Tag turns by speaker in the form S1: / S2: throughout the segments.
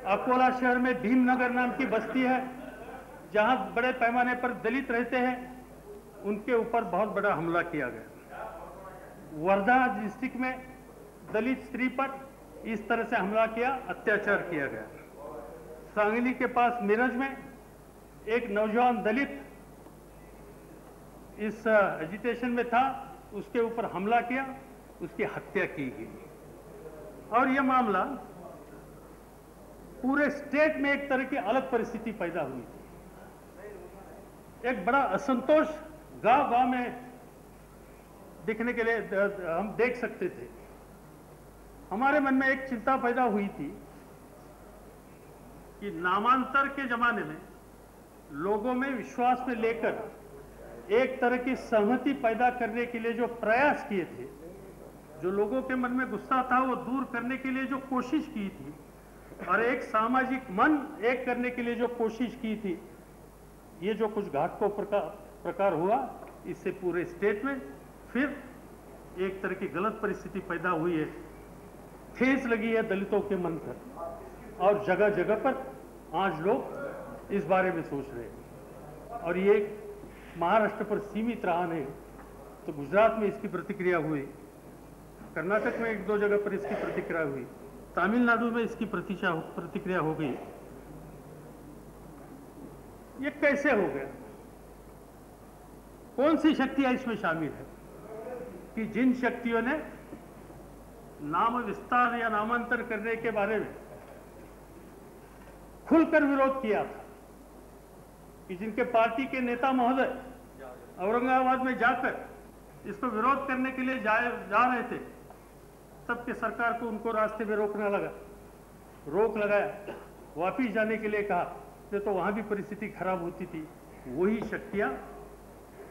S1: अकोला शहर में भीमनगर नाम की बस्ती है, जहां बड़े पैमाने पर दलित रहते हैं, उनके ऊपर बहुत बड़ा हमला किया गया। वर्धा डिस्ट्रिक्ट में दलित स्त्री पर इस तरह से हमला किया, अत्याचार किया गया। सांगली के पास मिरज में एक नौजवान दलित इस एजिटेशन में था, उसके ऊपर हमला किया, उसकी हत्या की गई। और यह मामला पूरे स्टेट में एक तरह की अलग परिस्थिति पैदा हुई थी। एक बड़ा असंतोष गांव-गांव में दिखने के लिए हम देख सकते थे। हमारे मन में एक चिंता पैदा हुई थी कि नामांतर के जमाने में लोगों में विश्वास में लेकर एक तरह की सहमति पैदा करने के लिए जो प्रयास किए थे, जो लोगों के मन में गुस्सा था वो दूर करने के लिए जो कोशिश की थी, और एक सामाजिक मन एक करने के लिए जो कोशिश की थी, ये जो कुछ घातकों प्रकार हुआ, इससे पूरे स्टेट में फिर एक तरह की गलत परिस्थिति पैदा हुई है। ठेस लगी है दलितों के मन पर, और जगह जगह पर आज लोग इस बारे में सोच रहे हैं। और ये महाराष्ट्र पर सीमित रहा नहीं, तो गुजरात में इसकी प्रतिक्रिया हुई, कर्नाटक में एक दो जगह पर इसकी प्रतिक्रिया हुई, तमिलनाडु में इसकी प्रतिक्रिया हो गई। ये कैसे हो गया? कौन सी शक्तियां इसमें शामिल है कि जिन शक्तियों ने नाम विस्तार या नामांतर करने के बारे में खुलकर विरोध किया था, कि जिनके पार्टी के नेता महोदय औरंगाबाद में जाकर इसको विरोध करने के लिए जा रहे थे, तब के सरकार को उनको रास्ते में रोकना लगा, रोक लगाया, वापिस जाने के लिए कहा, तो वहां भी परिस्थिति खराब होती थी। वही शक्तियां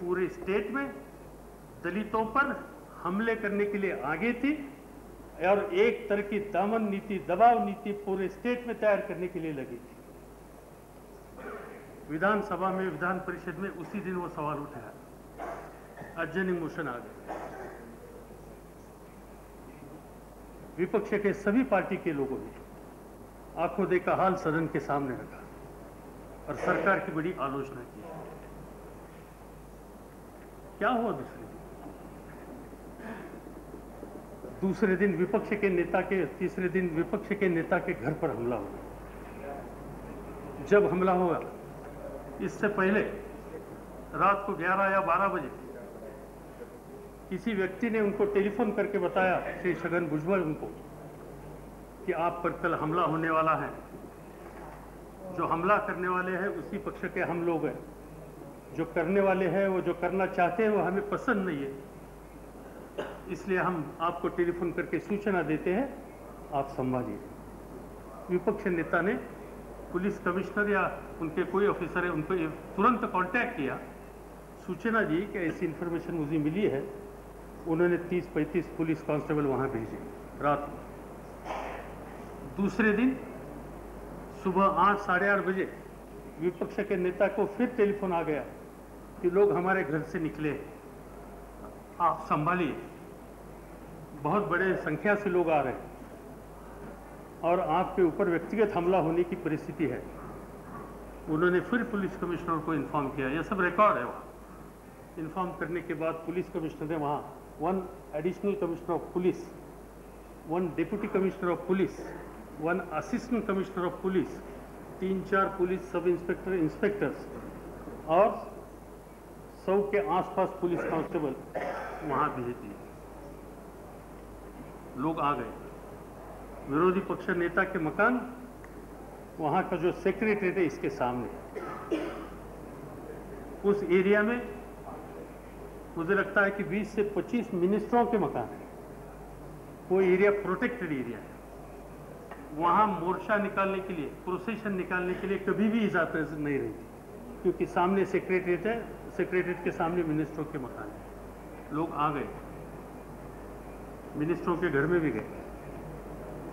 S1: पूरे स्टेट में दलितों पर हमले करने के लिए आगे थी, और एक तरह की दामन नीति, दबाव नीति पूरे स्टेट में तैयार करने के लिए लगी थी। विधानसभा में, विधान परिषद में उसी दिन वो सवाल उठाया, अडजर्निंग मोशन आ गया। विपक्ष के सभी पार्टी के लोगों ने आंखों देखा हाल सदन के सामने रखा और सरकार की बड़ी आलोचना की। क्या हुआ दूसरे दिन विपक्ष के नेता के, तीसरे दिन विपक्ष के नेता के घर पर हमला हुआ। जब हमला हुआ, इससे पहले रात को 11 या 12 बजे किसी व्यक्ति ने उनको टेलीफोन करके बताया, श्री छगन भुजबल उनको, कि आप पर कल हमला होने वाला है। जो हमला करने वाले हैं उसी पक्ष के हम लोग हैं, जो करने वाले हैं, वो जो करना चाहते हैं वो हमें पसंद नहीं है, इसलिए हम आपको टेलीफोन करके सूचना देते हैं, आप संभालिए। विपक्ष नेता ने पुलिस कमिश्नर या उनके कोई ऑफिसर है, उनको तुरंत कांटेक्ट किया, सूचना दी कि ऐसी इंफॉर्मेशन मुझे मिली है। उन्होंने 30-35 पुलिस कांस्टेबल वहां भेजे रात में। दूसरे दिन सुबह 8, साढ़े 8 बजे विपक्ष के नेता को फिर टेलीफोन आ गया कि लोग हमारे घर से निकले, आप संभालिए, बहुत बड़े संख्या से लोग आ रहे हैं और आपके ऊपर व्यक्तिगत हमला होने की परिस्थिति है। उन्होंने फिर पुलिस कमिश्नर को इन्फॉर्म किया, यह सब रिकॉर्ड है। वहाँ इन्फॉर्म करने के बाद पुलिस कमिश्नर ने वहाँ 1 additional commissioner of police, 1 deputy commissioner of police, 1 assistant commissioner of police, 3-4 police sub inspector, inspectors और 100 के आसपास पुलिस कांस्टेबल वहाँ भेज दिए। लोग आ गए। विरोधी पक्ष नेता के मकान, वहाँ का जो सेक्रेटरीट है इसके सामने, उस एरिया में मुझे लगता है कि 20 से 25 मिनिस्टरों के मकान है। वो एरिया प्रोटेक्टेड एरिया है। वहाँ मोर्चा निकालने के लिए, प्रोसेशन निकालने के लिए कभी भी इजाजत नहीं रही, क्योंकि सामने सेक्रेटरीट है, सेक्रेटरीट के सामने मिनिस्टरों के मकान है। लोग आ गए, मिनिस्टरों के घर में भी गए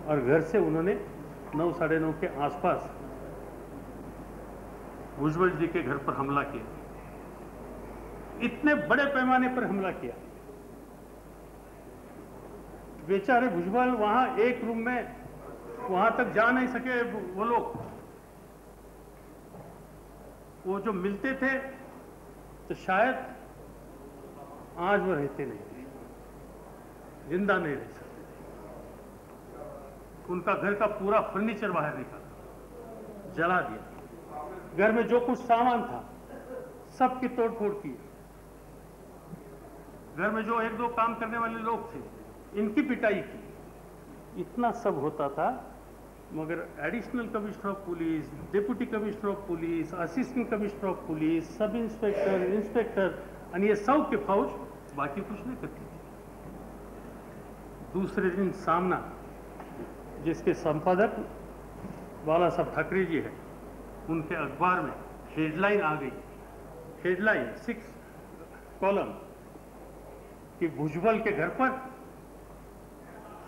S1: और घर से उन्होंने 9, साढ़े 9 के आसपास भुजबल जी के घर पर हमला किया। इतने बड़े पैमाने पर हमला किया। बेचारे भुजबल वहां एक रूम में वहां तक जा नहीं सके वो लोग। वो जो मिलते थे तो शायद आज वो रहते नहीं थे, जिंदा नहीं रह सकते थे। उनका घर का पूरा फर्नीचर बाहर निकाला, जला दिया। घर में जो कुछ सामान था सबकी तोड़फोड़ की। घर में जो एक दो काम करने वाले लोग थे इनकी पिटाई की। इतना सब होता था, मगर additional commissioner of police, deputy commissioner of police, assistant commissioner of police, sub inspector, inspector और ये सब के फौज बाकी कुछ नहीं करती थी। दूसरे दिन सामना, जिसके संपादक बाला साहब ठाकरे जी है, उनके अखबार में हेडलाइन आ गई। हेडलाइन 6 कॉलम कि भुजबल के घर पर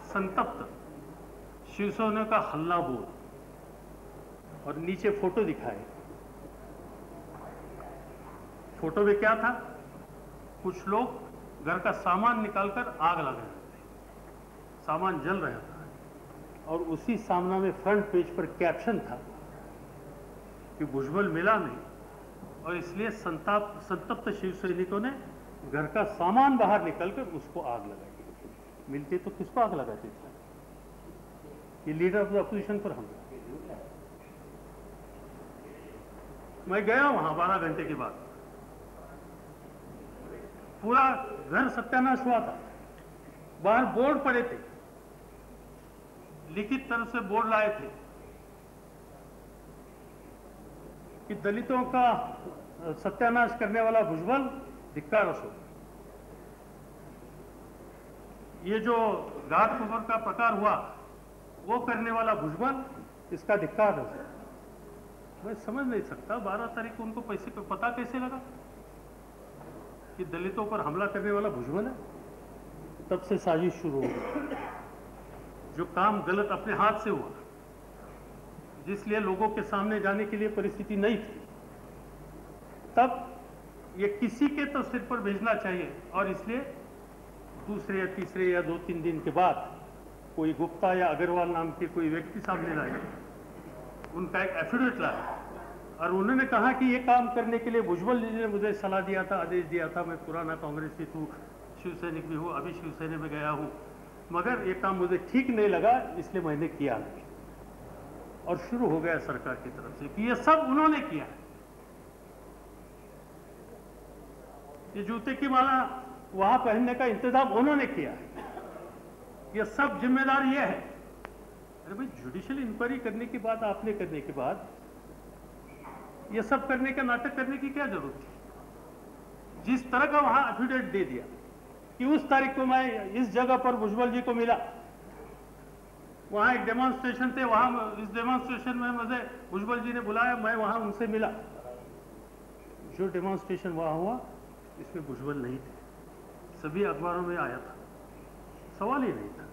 S1: संतप्त शिवसेना का हल्ला बोल, और नीचे फोटो दिखाए। फोटो में क्या था? कुछ लोग घर का सामान निकालकर आग लगा रहे थे, सामान जल रहा था, और उसी सामना में फ्रंट पेज पर कैप्शन था कि भुजबल मिला नहीं और इसलिए संतप्त शिव सैनिकों ने घर का सामान बाहर निकलकर उसको आग लगाई। मिलते तो किसको आग लगाते थे? ये लीडर ऑफ द अपोजिशन पर हमला। मैं गया वहां 12 घंटे के बाद, पूरा घर सत्यानाश हुआ था। बाहर बोर्ड पड़े थे, लिखित तरफ से बोर्ड लाए थे कि दलितों का सत्यानाश करने वाला भुजबल धिक्कार असो। ये जो घाट खबर का प्रकार हुआ वो करने वाला भुजबल, इसका धिक्कार असो। मैं समझ नहीं सकता 12 तारीख को उनको पैसे पे पता कैसे लगा कि दलितों पर हमला करने वाला भुजबल है। तब से साजिश शुरू हो गई। जो काम गलत अपने हाथ से हुआ, जिसलिए लोगों के सामने जाने के लिए परिस्थिति नहीं थी, तब ये किसी के तो सिर पर भेजना चाहिए, और इसलिए दूसरे या तीसरे या 2-3 दिन के बाद कोई गुप्ता या अग्रवाल नाम के कोई व्यक्ति सामने लाए, उनका एक एफिडेविट लाया, और उन्होंने कहा कि ये काम करने के लिए भुजबल जी ने मुझे सलाह दिया था, आदेश दिया था। मैं पुराना कांग्रेसी हूँ, शिवसैनिक भी हूँ, अभी शिवसेना में गया हूँ, मगर ये काम मुझे ठीक नहीं लगा, इसलिए मैंने किया नहीं। और शुरू हो गया सरकार की तरफ से कि ये सब उन्होंने किया है। ये जूते की माला वहां पहनने का इंतजाम उन्होंने किया है, ये सब जिम्मेदार ये है। अरे भाई, जुडिशियल इंक्वायरी करने की बात आपने करने के बाद ये सब करने का नाटक करने की क्या जरूरत थी? जिस तरह का वहां एफिडेविट दे दिया कि उस तारीख को मैं इस जगह पर भुजबल जी को मिला, वहां एक डेमोन्स्ट्रेशन थे, वहां इस डेमोन्स्ट्रेशन में मुझे भुजबल जी ने बुलाया, मैं वहां उनसे मिला। जो डेमोन्स्ट्रेशन वहां हुआ इसमें भुजबल नहीं थे, सभी अखबारों में आया था, सवाल ही नहीं था।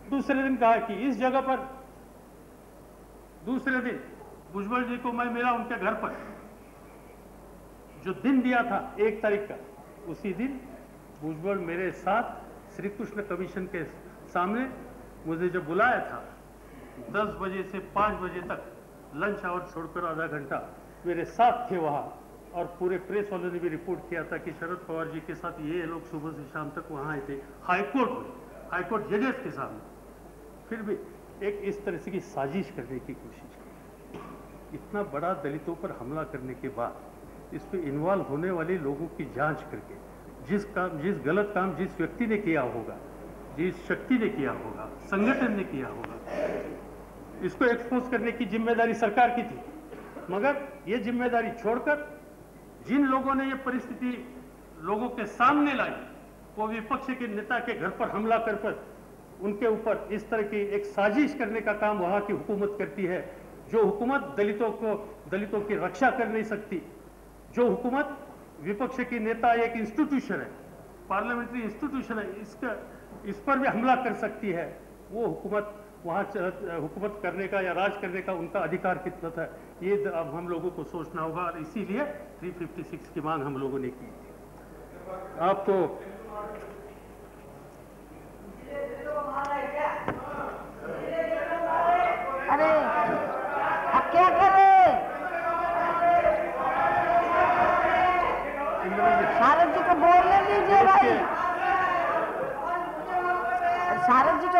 S1: दूसरे दिन कहा कि इस जगह पर, दूसरे दिन भुजबल जी को मैं मिला उनके घर पर। जो दिन दिया था 1 तारीख का, उसी दिन भुजबल मेरे साथ श्री कृष्ण कमीशन के सामने, मुझे जो बुलाया था 10 बजे से 5 बजे तक, लंच आवर छोड़कर आधा घंटा मेरे साथ थे वहां, और पूरे प्रेस वालों ने भी रिपोर्ट किया था कि शरद पवार जी के साथ ये लोग सुबह से शाम तक वहां आए थे, हाईकोर्ट में, हाईकोर्ट जजेस के सामने। फिर भी एक इस तरह से की साजिश करने की कोशिश की। इतना बड़ा दलितों पर हमला करने के बाद इस पे इन्वॉल्व होने वाले लोगों की जांच करके, जिस गलत काम जिस व्यक्ति ने किया होगा, जिस शक्ति ने किया होगा, संगठन ने किया होगा, इसको एक्सपोज करने की जिम्मेदारी सरकार की थी। मगर ये जिम्मेदारी छोड़कर जिन लोगों ने ये परिस्थिति लोगों के सामने लाई, वो विपक्ष के नेता के घर पर हमला कर उनके ऊपर इस तरह की एक साजिश करने का काम वहां की हुकूमत करती है। जो हुकूमत दलितों की रक्षा कर नहीं सकती, जो हुकूमत विपक्ष की नेता एक इंस्टीट्यूशन है, पार्लियामेंट्री इंस्टीट्यूशन है, इस पर भी हमला कर सकती है, वो हुकूमत वहां हुकूमत करने का या राज करने का उनका अधिकार कितना था, ये अब हम लोगों को सोचना होगा। और इसीलिए 356 की मांग हम लोगों ने की थी। आपको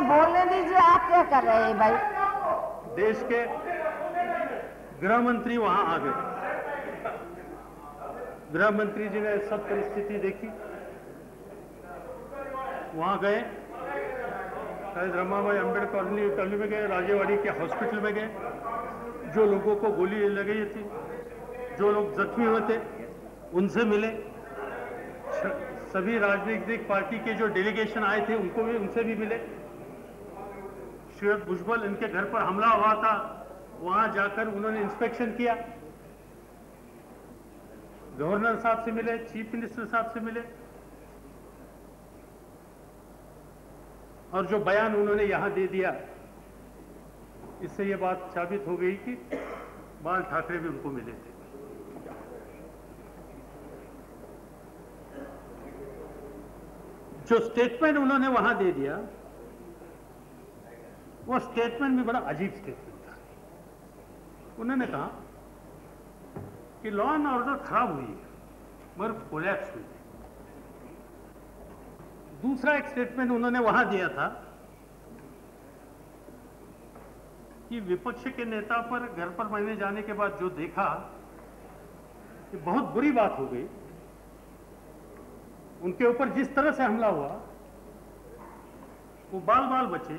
S2: बोलने दीजिए, आप क्या कर रहे हैं भाई?
S1: देश के गृह मंत्री वहां आ गए। गृह मंत्री जी ने सब परिस्थिति देखी, वहां गए, शायद रमाबाई अम्बेडकर कॉलोनी में गए, राजेवाड़ी के हॉस्पिटल में गए, जो लोगों को गोली लगी थी, जो लोग जख्मी हुए थे, उनसे मिले। सभी राजनीतिक पार्टी के जो डेलीगेशन आए थे उनसे भी मिले। श्वेत भुजबल, इनके घर पर हमला हुआ था, वहां जाकर उन्होंने इंस्पेक्शन किया। गवर्नर साहब से मिले, चीफ मिनिस्टर साहब से मिले, और जो बयान उन्होंने यहां दे दिया, इससे यह बात साबित हो गई कि बाल ठाकरे भी उनको मिले थे। जो स्टेटमेंट उन्होंने वहां दे दिया, वो स्टेटमेंट भी बड़ा अजीब स्टेटमेंट था। उन्होंने कहा कि लॉ एंड ऑर्डर खराब हुई है, मगर कोलैप्स हुई है। दूसरा एक स्टेटमेंट उन्होंने वहां दिया था कि विपक्ष के नेता पर घर पर मैंने जाने के बाद जो देखा, कि बहुत बुरी बात हो गई। उनके ऊपर जिस तरह से हमला हुआ, वो बाल बाल बचे।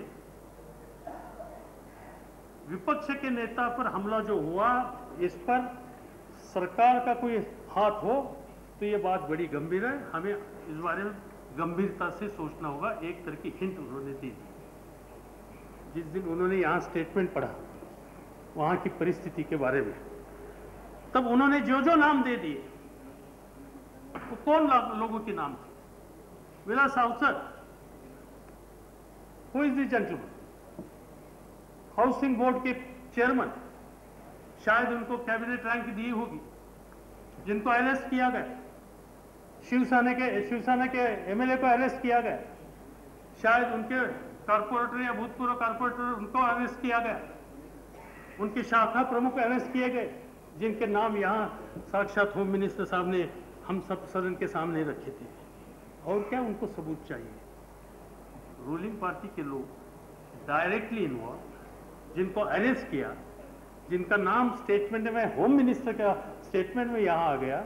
S1: विपक्ष के नेता पर हमला जो हुआ, इस पर सरकार का कोई हाथ हो तो ये बात बड़ी गंभीर है, हमें इस बारे में गंभीरता से सोचना होगा। एक तरह की हिंट उन्होंने दी। जिस दिन उन्होंने यहां स्टेटमेंट पढ़ा वहां की परिस्थिति के बारे में, तब उन्होंने जो जो नाम दे दिए, वो कौन लोगों के नाम थे? विलास अवसर, who is the gentleman? Housing board के चेयरमैन, शायद उनको कैबिनेट रैंक दी होगी, जिनको अरेस्ट किया गया। शिवसेना के एमएलए को अरेस्ट किया गया, शायद उनके कारपोरेटर या भूतपूर्व कारपोरेटर, उनको अरेस्ट किया गया। उनके शाखा प्रमुख अरेस्ट किए गए, जिनके नाम यहां साक्षात होम मिनिस्टर साहब ने हम सब सदन के सामने रखे थे। और क्या उनको सबूत चाहिए? रूलिंग पार्टी के लोग डायरेक्टली इन्वॉल्व, जिनको अरेस्ट किया, जिनका नाम स्टेटमेंट में, होम मिनिस्टर का स्टेटमेंट में यहां आ गया।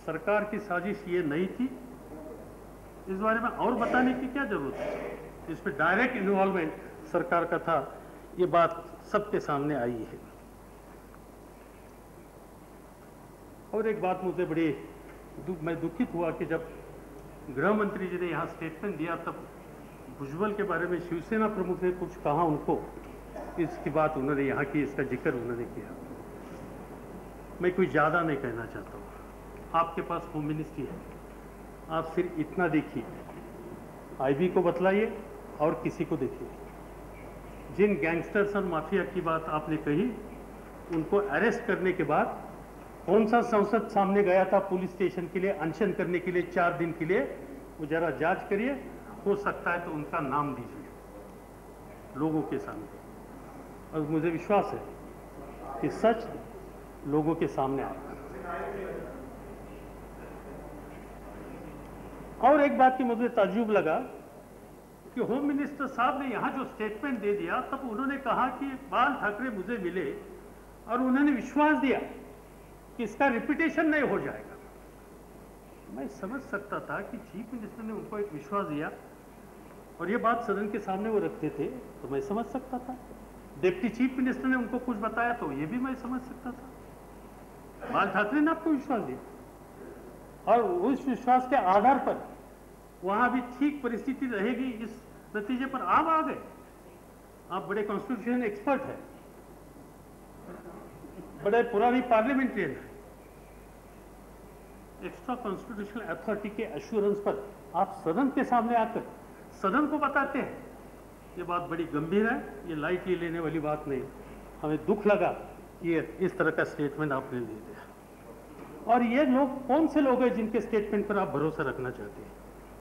S1: सरकार की साजिश ये नहीं थी? इस बारे में और बताने की क्या जरूरत है? इसमें डायरेक्ट इन्वॉल्वमेंट सरकार का था, ये बात सबके सामने आई है। और एक बात मुझे बड़ी मैं दुखित हुआ कि जब गृह मंत्री जी ने यहाँ स्टेटमेंट दिया, तब भुजबल के बारे में शिवसेना प्रमुख ने कुछ कहा उनको, इसकी बात उन्होंने यहाँ की, इसका जिक्र उन्होंने किया। मैं कुछ ज़्यादा नहीं कहना चाहता हूँ। आपके पास होम मिनिस्ट्री है, आप सिर्फ इतना देखिए, आईबी को बतलाइए और किसी को देखिए। जिन गैंगस्टर्स और माफिया की बात आपने कही, उनको अरेस्ट करने के बाद कौन सा संसद सामने गया था पुलिस स्टेशन के लिए अनशन करने के लिए 4 दिन के लिए, वो जरा जांच करिए। हो सकता है तो उनका नाम दीजिए लोगों के सामने, और मुझे विश्वास है कि सच लोगों के सामने आएगा। और एक बात की मुझे ताज्जुब लगा कि होम मिनिस्टर साहब ने यहां जो स्टेटमेंट दे दिया, तब उन्होंने कहा कि बाल ठाकरे मुझे मिले और उन्होंने विश्वास दिया कि इसका रिपीटेशन नहीं हो जाएगा। मैं समझ सकता था कि चीफ मिनिस्टर ने उनको एक विश्वास दिया और ये बात सदन के सामने वो रखते थे, तो मैं समझ सकता था। डिप्टी चीफ मिनिस्टर ने उनको कुछ बताया तो ये भी मैं समझ सकता था। बाल ठाकरे ने आपको विश्वास दिया और उस विश्वास के आधार पर वहां भी ठीक परिस्थिति रहेगी, इस नतीजे पर आप आ गए। आप बड़े कॉन्स्टिट्यूशन एक्सपर्ट हैं, बड़े पुरानी पार्लियामेंट्रियन है। एक्स्ट्रा कॉन्स्टिट्यूशनल अथॉरिटी के एश्योरेंस पर आप सदन के सामने आकर सदन को बताते हैं, ये बात बड़ी गंभीर है, ये लाइटली लेने वाली बात नहीं। हमें दुख लगा कि ये इस तरह का स्टेटमेंट आपने ले दिया। और ये लोग कौन से लोग हैं जिनके स्टेटमेंट पर आप भरोसा रखना चाहते हैं?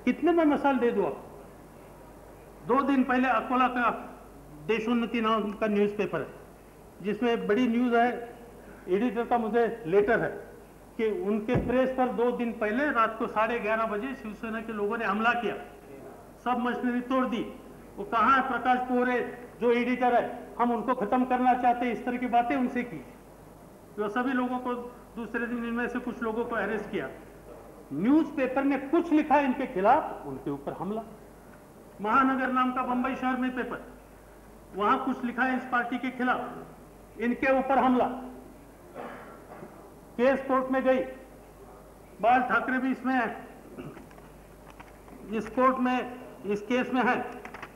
S1: कितने में मिसाल दे दो आप। 2 दिन पहले अकोला का देशोन्नति नाम का न्यूज़पेपर है, जिसमें बड़ी न्यूज़ है, एडिटर का मुझे लेटर है कि उनके प्रेस पर 2 दिन पहले रात को 11:30 बजे शिवसेना के लोगों ने हमला किया, सब मशीनरी तोड़ दी, वो कहाँ है प्रकाश पोरे जो एडिटर है, हम उनको खत्म करना चाहते हैं, इस तरह की बातें उनसे की। तो सभी लोगों को दूसरे दिन इनमें से कुछ लोगों को अरेस्ट किया। न्यूज़पेपर ने कुछ लिखा इनके खिलाफ, उनके ऊपर हमला। महानगर नाम का बंबई शहर में पेपर, वहां कुछ लिखा है इस पार्टी के खिलाफ, इनके ऊपर हमला। केस कोर्ट में गई, बाल ठाकरे भी इसमें है, इस कोर्ट में, इस केस में है।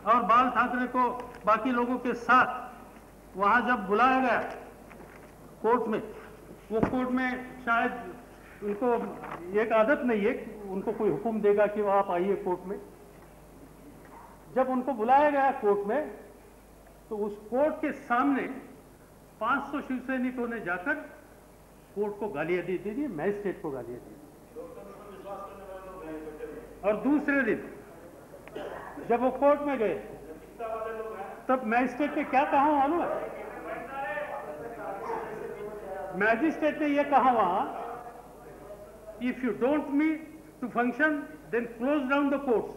S1: और बाल ठाकरे को बाकी लोगों के साथ वहां जब बुलाया गया कोर्ट में, वो कोर्ट में शायद उनको एक आदत नहीं है, उनको कोई हुक्म देगा कि आप आइए कोर्ट में। जब उनको बुलाया गया कोर्ट में, तो उस कोर्ट के सामने 500 शिव सैनिकों ने जाकर कोर्ट को गालियां दी थी, मैजिस्ट्रेट को गालियां दी। और दूसरे दिन जब वो कोर्ट में गए, तब मैजिस्ट्रेट ने क्या कहा मालूम है? मैजिस्ट्रेट ने यह कहा वहां, if you don't meet to function then close down the courts.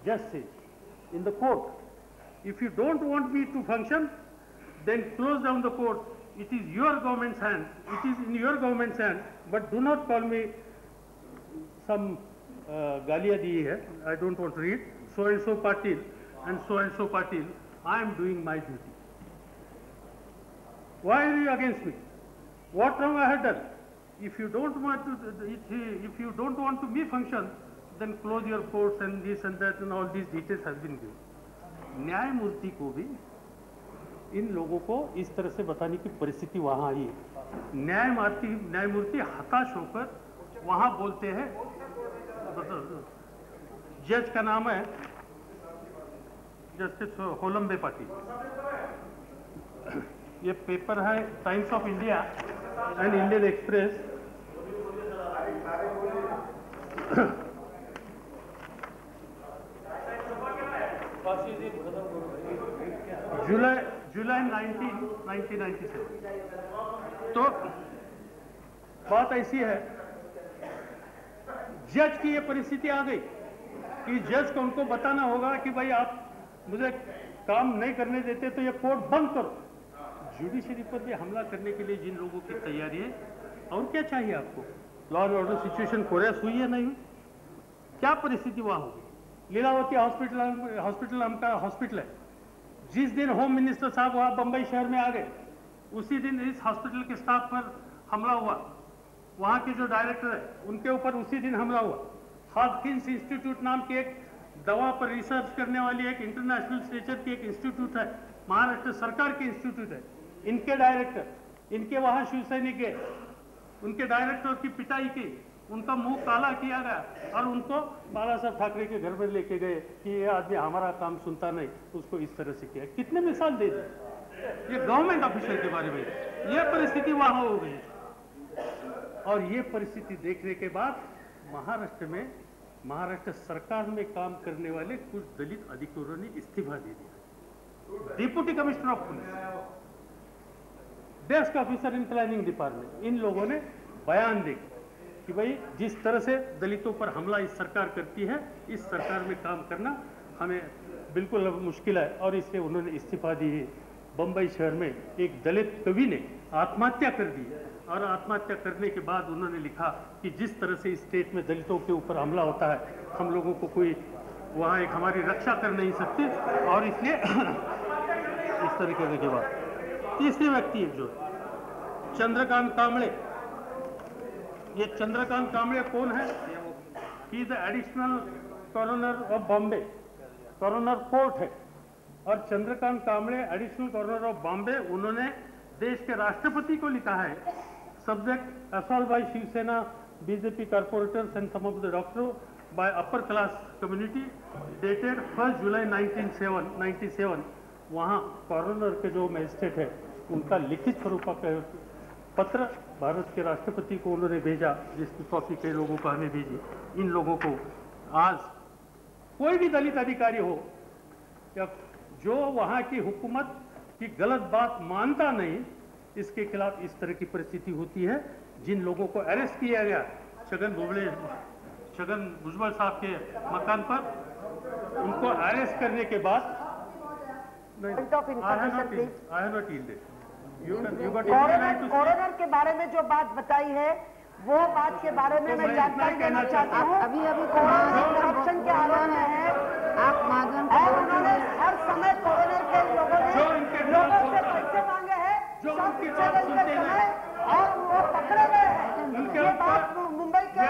S1: Just in the court, if you don't want me to function then close down the court. It is your government's hand. It is in your government's hand. But do not call me some गालियां दी है. I don't want to read. So and so Patil and so and so Patil. I am doing my duty. Why are you against me? What wrong I have done? If you don't want to me function, then close your courts and this and that and all these details has been given. न्यायमूर्ति को भी इन लोगों को इस तरह से बताने की परिस्थिति वहां आई। न्यायमूर्ति हताश होकर वहां बोलते हैं, जज का नाम है जस्टिस होलंबे पाटिल। ये पेपर है Times of India and Indian Express. जुलाई 1997। तो बात ऐसी है, जज की ये परिस्थिति आ गई कि जज को उनको बताना होगा कि भाई आप मुझे काम नहीं करने देते तो ये कोर्ट बंद करो। जुडिशरी पर भी हमला करने के लिए जिन लोगों की तैयारी है, और क्या चाहिए आपको? लॉ एंड ऑर्डर सिचुएशन कोरियस हुई है नहीं हुई? क्या परिस्थिति वहां होगी? लीलावती हॉस्पिटल हमका हॉस्पिटल है। जिस दिन होम मिनिस्टर साहब वहां बंबई शहर में आ गए, उसी दिन इस हॉस्पिटल के स्टाफ पर हमला हुआ। वहां के जो डायरेक्टर है उनके ऊपर उसी दिन हमला हुआ। हॉपकिंस इंस्टीट्यूट नाम की एक दवा पर रिसर्च करने वाली एक इंटरनेशनल स्टेचर की एक इंस्टीट्यूट है, महाराष्ट्र सरकार की इंस्टीट्यूट है। इनके डायरेक्टर, इनके वहां शिवसैनिक गए, उनके डायरेक्टर की पिटाई की, उनका मुंह काला किया गया और उनको बाला साहब ठाकरे के घर में लेके गए कि ये आदमी हमारा काम सुनता नहीं, उसको इस तरह से किया। कितने मिसाल दे दी ये गवर्नमेंट ऑफिसर के बारे में। ये परिस्थिति वहां हो गई। और ये परिस्थिति देखने के बाद महाराष्ट्र सरकार में काम करने वाले कुछ दलित अधिकारियों ने इस्तीफा दे दिया। Deputy commissioner of police, desk officer in planning department, इन लोगों ने बयान दे कि भाई जिस तरह से दलितों पर हमला इस सरकार करती है, इस सरकार में काम करना हमें बिल्कुल मुश्किल है, और इसलिए उन्होंने इस्तीफा दी है। बंबई शहर में एक दलित कवि ने आत्महत्या कर दी, और आत्महत्या करने के बाद उन्होंने लिखा कि जिस तरह से इस स्टेट में दलितों के ऊपर हमला होता है, हम लोगों को कोई वहाँ एक हमारी रक्षा कर नहीं सकते, और इसलिए इस तरीके के बाद तीसरे व्यक्ति जो चंद्रकांत कांबळे, ये चंद्रकांत कांबळे कौन है? He is the additional governor of Bombay, governor court है। और Chandrakant Kamble additional governor of Bombay, उन्होंने देश के राष्ट्रपति को लिखा है, subject assault by Shivsena BJP corporators and some of the doctor by upper class community dated 1 July 1997। वहाँ गवर्नर के जो मजिस्ट्रेट है उनका लिखित स्वरूप का पत्र भारत के राष्ट्रपति को उन्होंने भेजा, जिसकी कॉपी कई लोगों को हमें भेजी। इन लोगों को आज कोई भी दलित अधिकारी हो या जो वहाँ की हुकूमत की गलत बात मानता नहीं, इसके खिलाफ इस तरह की परिस्थिति होती है। जिन लोगों को अरेस्ट किया गया छगन भुजबल साहब के मकान पर, उनको अरेस्ट करने के बाद
S2: Point of information, please.
S1: I have not yielded. You got any right to say?
S2: कॉरोनर के बारे में जो बात बताई है वो बात के बारे में मैं जानकारी देना चाहता हूँ। अभी करप्शन के आरोप में है आप महाजन और उन्होंने हर समय कॉरोनर के लोगों से पैसे मांगे हैं सब पीछे समय और वो पकड़े गए हैं। ये बात मुंबई के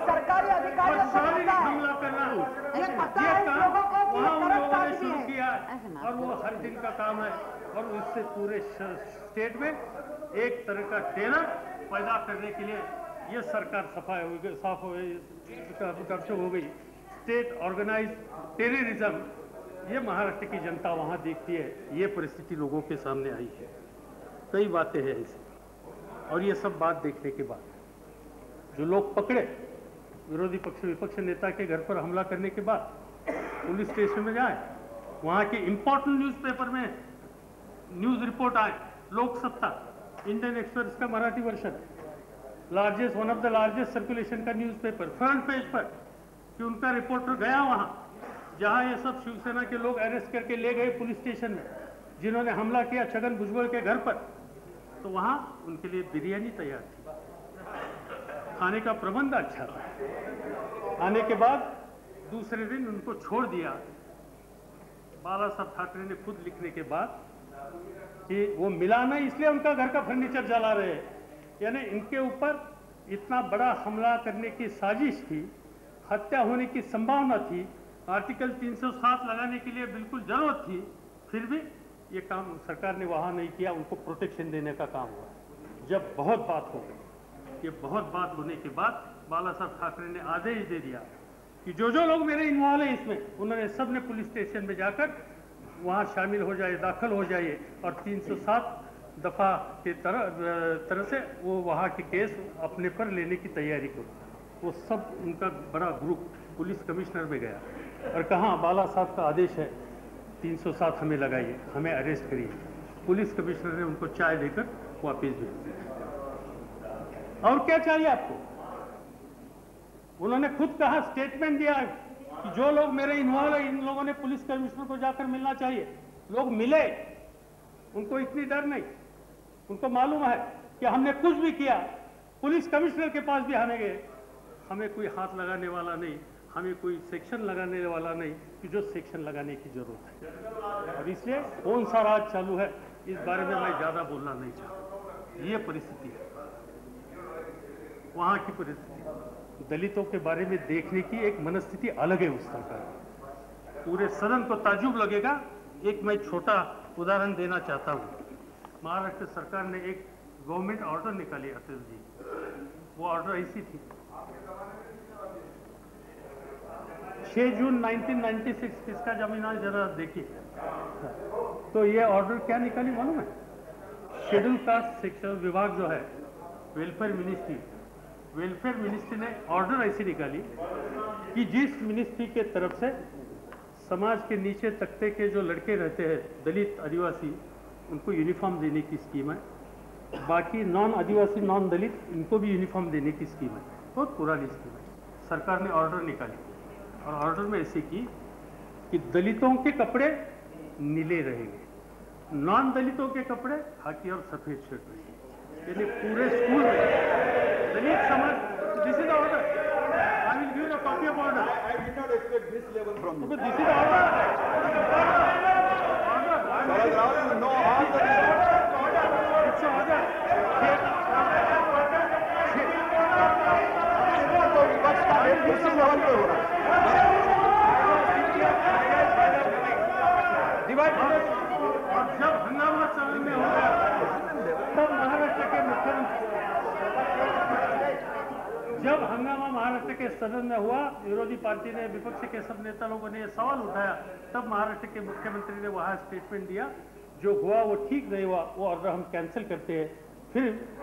S2: सरकारी अधिकारियों को पता है, ये पता है लोगों को कि करप्ट आदमी है
S1: और वो हर दिन का काम है और उससे पूरे स्टेट में एक तरह का टेरर पैदा करने के लिए ये सरकार साफ हो गई हो गई। स्टेट ऑर्गेनाइज टेररिज्म ये महाराष्ट्र की जनता वहां देखती है। ये परिस्थिति लोगों के सामने आई है। कई बातें हैं ऐसी और ये सब बात देखने के बाद जो लोग पकड़े विरोधी पक्ष विपक्ष नेता के घर पर हमला करने के बाद पुलिस स्टेशन में जाए, वहां के इंपॉर्टेंट न्यूज़पेपर में न्यूज रिपोर्ट आए। लोक सत्ता इंडियन एक्सप्रेस का Marathi version largest one of the largest circulation का न्यूज़पेपर फ्रंट पेज पर कि उनका रिपोर्टर गया वहां जहां ये सब शिवसेना के लोग अरेस्ट करके ले गए पुलिस स्टेशन में जिन्होंने हमला किया छगन भुजबल के घर पर। तो वहां उनके लिए बिरयानी तैयार थी, खाने का प्रबंध अच्छा था। आने के बाद दूसरे दिन उनको छोड़ दिया। बाला साहब ठाकरे ने खुद लिखने के बाद कि वो मिला नहीं इसलिए उनका घर का फर्नीचर जला रहे हैं। यानी इनके ऊपर इतना बड़ा हमला करने की साजिश थी, हत्या होने की संभावना थी, आर्टिकल 307 लगाने के लिए बिल्कुल जरूरत थी, फिर भी ये काम सरकार ने वहां नहीं किया। उनको प्रोटेक्शन देने का काम हुआ। जब बहुत बात हो गई, ये बहुत बात होने के बाद बाला साहब ठाकरे ने आदेश दे दिया कि जो जो लोग मेरे इन्वॉल्व हैं इसमें उन्होंने सब ने पुलिस स्टेशन में जाकर वहां शामिल हो जाए, दाखिल हो जाइए और 307 दफा के तरह से वो वहां के केस अपने पर लेने की तैयारी करो। वो सब उनका बड़ा ग्रुप पुलिस कमिश्नर में गया और कहा बाला साहब का आदेश है 307 हमें लगाइए, हमें अरेस्ट करिए। पुलिस कमिश्नर ने उनको चाय देकर वापस भेज दिया। और क्या चाहिए आपको? उन्होंने खुद कहा, स्टेटमेंट दिया कि जो लोग मेरे इन्वॉल्व है इन लोगों ने पुलिस कमिश्नर को जाकर मिलना चाहिए। लोग मिले, उनको इतनी डर नहीं, उनको मालूम है कि हमने कुछ भी किया। पुलिस कमिश्नर के पास भी हमें गए, हमें कोई हाथ लगाने वाला नहीं, हमें कोई सेक्शन लगाने वाला नहीं कि जो सेक्शन लगाने की जरूरत है। और इसलिए कौन सा राज चालू है इस बारे में मैं ज्यादा बोलना नहीं चाहता। ये परिस्थिति है वहां की परिस्थिति। दलितों के बारे में देखने की एक मनस्थिति अलग है उस सरकार। पूरे सदन को ताज्जुब लगेगा। एक मैं छोटा उदाहरण देना चाहता हूं। महाराष्ट्र सरकार ने एक गवर्नमेंट ऑर्डर निकाली अटल जी। वो ऑर्डर ऐसी थी 6 जून 1996 किसका जमीना जरा देखिए। तो ये ऑर्डर क्या निकाली मालूम है? शेड्यूल कास्ट सेक्शन विभाग जो है वेलफेयर मिनिस्ट्री ने ऑर्डर ऐसी निकाली कि जिस मिनिस्ट्री के तरफ से समाज के नीचे तबके के जो लड़के रहते हैं दलित आदिवासी उनको यूनिफॉर्म देने की स्कीम है, बाकी नॉन आदिवासी नॉन दलित इनको भी यूनिफॉर्म देने की स्कीम है। बहुत पुरानी स्कीम है। सरकार ने ऑर्डर निकाली और ऑर्डर में ऐसे की कि दलितों के कपड़े नीले रहेंगे, नॉन दलितों के कपड़े खाकी और सफेद शर्ट रहेंगे। यानी पूरे स्कूल में दलित समाज। This is order. I will give a copy of order.
S3: I did not expect this level from you.
S1: This is order.
S3: Saraj Rao, you know all the
S1: it's order.
S3: तो विपक्ष का rate किसी level पे हो रहा है।
S1: Divide जब हंगामा चलन में होगा तब महाराष्ट्र के मुख्यमंत्री जब हंगामा महाराष्ट्र के सदन में हुआ, विरोधी पार्टी ने विपक्ष के सब नेता लोगों ने यह सवाल उठाया, तब महाराष्ट्र के मुख्यमंत्री ने वहां स्टेटमेंट दिया जो हुआ वो ठीक नहीं हुआ, वो ऑर्डर हम कैंसिल करते हैं।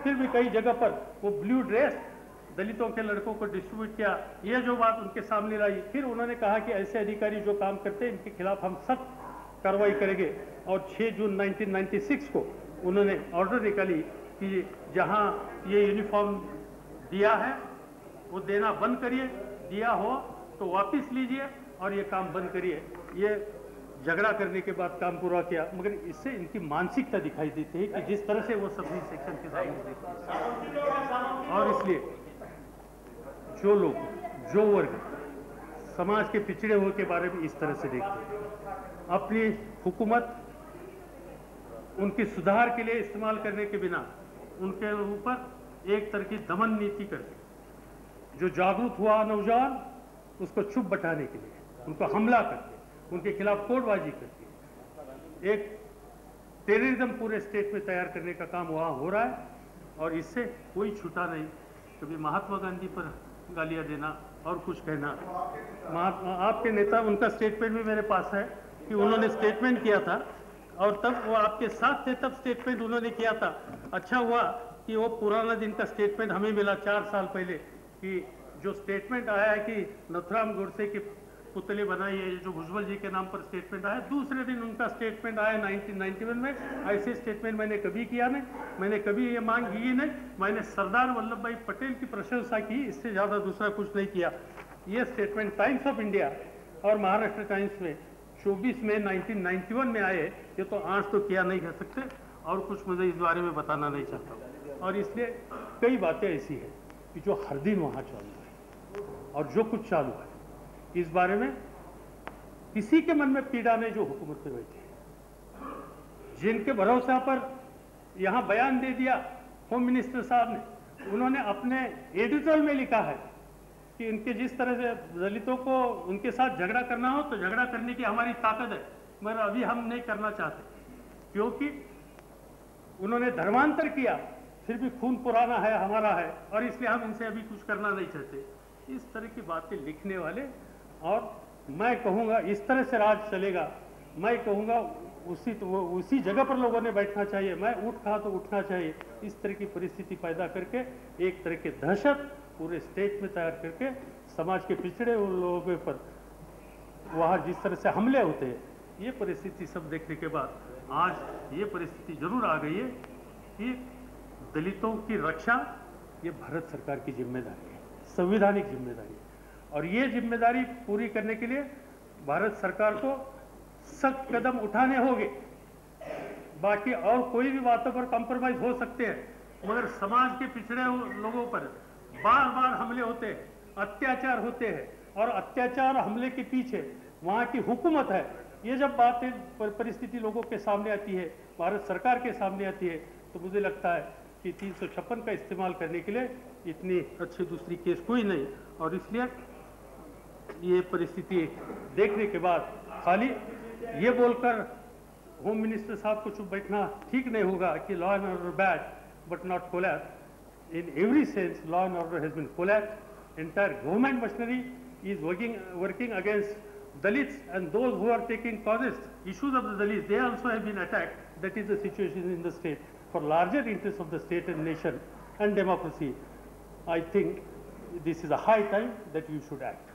S1: फिर भी कई जगह पर वो ब्लू ड्रेस दलितों के लड़कों को डिस्ट्रीब्यूट किया। ये जो बात उनके सामने लाई, फिर उन्होंने कहा कि ऐसे अधिकारी जो काम करते हैं इनके खिलाफ हम सख्त कार्रवाई करेंगे। और 6 जून 1996 को उन्होंने ऑर्डर निकाली कि जहां ये यूनिफॉर्म दिया है वो देना बंद करिए, दिया हो तो वापस लीजिए और ये काम बंद करिए। ये झगड़ा करने के बाद काम पूरा किया, मगर इससे इनकी मानसिकता दिखाई देती है कि जिस तरह से वो सभी सेक्शन के सामने देखते हैं। और इसलिए जो लोग, जो वर्ग समाज के पिछड़े हुए के बारे में इस तरह से देखते हैं, अपनी हुकूमत उनके सुधार के लिए इस्तेमाल करने के बिना उनके ऊपर एक तरह की दमन नीति करके, जो जागरूक हुआ नौजवान उसको चुप बैठाने के लिए, उनको हमला करके, उनके खिलाफ कोडबाजी करके एक टेररिज्म पूरे स्टेट में तैयार करने का काम वहाँ हो रहा है। और इससे कोई छूटा नहीं। कभी महात्मा गांधी पर गालियाँ देना और कुछ कहना, आपके नेता, उनका स्टेटमेंट भी मेरे पास है कि उन्होंने स्टेटमेंट किया था और तब वो आपके साथ थे, तब स्टेटमेंट उन्होंने किया था। अच्छा हुआ कि वो पुराना दिन का स्टेटमेंट हमें मिला 4 साल पहले, कि जो स्टेटमेंट आया है कि नथुराम गोडसे की पुतले बनाई है, जो भुजबल जी के नाम पर स्टेटमेंट आया, दूसरे दिन उनका स्टेटमेंट आया 1991 में। ऐसे स्टेटमेंट मैंने कभी किया नहीं, मैंने कभी ये मांग की नहीं। मैंने सरदार वल्लभ भाई पटेल की प्रशंसा की, इससे ज़्यादा दूसरा कुछ नहीं किया। ये स्टेटमेंट टाइम्स ऑफ इंडिया और महाराष्ट्र टाइम्स में 24 मई 1991 में आए। ये तो आज तो किया नहीं कह सकते, और कुछ मुझे इस बारे में बताना नहीं चाहता। और इसलिए कई बातें ऐसी हैं कि जो हर दिन वहाँ चालू है, और जो कुछ चालू है इस बारे में किसी के मन में पीड़ा नहीं जो हुकूमत में बैठे हैं, जिनके भरोसा पर यहाँ बयान दे दिया होम मिनिस्टर साहब ने। उन्होंने अपने एडिटोरियल में लिखा है कि इनके जिस तरह से दलितों को उनके साथ झगड़ा करना हो तो झगड़ा करने की हमारी ताकत है, मगर अभी हम नहीं करना चाहते, क्योंकि उन्होंने धर्मांतर किया, फिर भी खून पुराना है, हमारा है, और इसलिए हम इनसे अभी कुछ करना नहीं चाहते। इस तरह की बातें लिखने वाले, और मैं कहूँगा इस तरह से राज चलेगा। मैं कहूँगा उसी जगह पर लोगों ने बैठना चाहिए। मैं उठ कहा तो उठना चाहिए। इस तरह की परिस्थिति पैदा करके एक तरह की दहशत पूरे स्टेट में तैयार करके समाज के पिछड़े हुए लोगों पर वहाँ जिस तरह से हमले होते हैं, ये परिस्थिति सब देखने के बाद आज ये परिस्थिति जरूर आ गई है कि दलितों की रक्षा ये भारत सरकार की जिम्मेदारी है, संवैधानिक जिम्मेदारी है। और ये जिम्मेदारी पूरी करने के लिए भारत सरकार को सख्त कदम उठाने होंगे। बाकी और कोई भी बातों पर कॉम्प्रोमाइज हो सकते हैं, मगर समाज के पिछड़े लोगों पर बार बार हमले होते हैं, अत्याचार होते हैं, और अत्याचार हमले के पीछे वहाँ की हुकूमत है। ये जब बातें परिस्थिति लोगों के सामने आती है, भारत सरकार के सामने आती है, तो मुझे लगता है कि 356 का इस्तेमाल करने के लिए इतनी अच्छी दूसरी केस कोई नहीं। और इसलिए ये परिस्थिति देखने के बाद खाली ये बोलकर होम मिनिस्टर साहब को चुप बैठना ठीक नहीं होगा कि law and order bad but not collapse. In every sense law and order has been collapse. Entire government machinery is working against Dalits, and those who are taking causes, issues of the Dalits, they also have been attacked. That is the situation in the state. For larger interests of the state and nation and democracy, I think this is a high time that you should act.